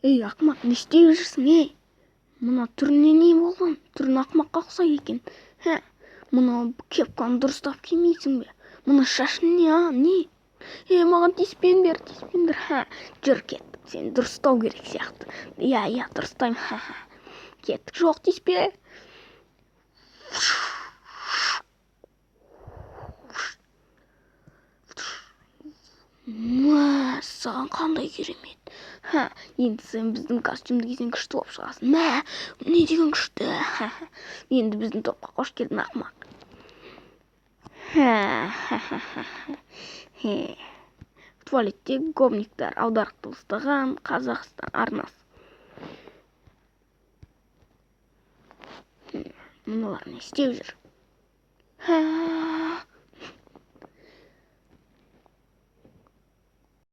Ей, ақымақ, не істеп жүрсің, ей? Мына түріне не болған? Түрін ақымаққа ұқсайды екен. Мына кепканы дұрыстап кимейсің бе? Мына шашың не, не? Маған тиіспеңдер. Жүр, кеттік, сені дұрыстау керек сияқты. Иә, дұрыстаймын. Кеттік, жоқ, тиіспе. Саған қандай керемет. Енді сен біздің костюмді кисең күшті болып шығасың. Не деген күшті. Енді біздің топқа қош келдің, ақымақ. Туалетте гопниктар аударып тастаған Қазақстан арнасы. Мыналар не істеп жүр?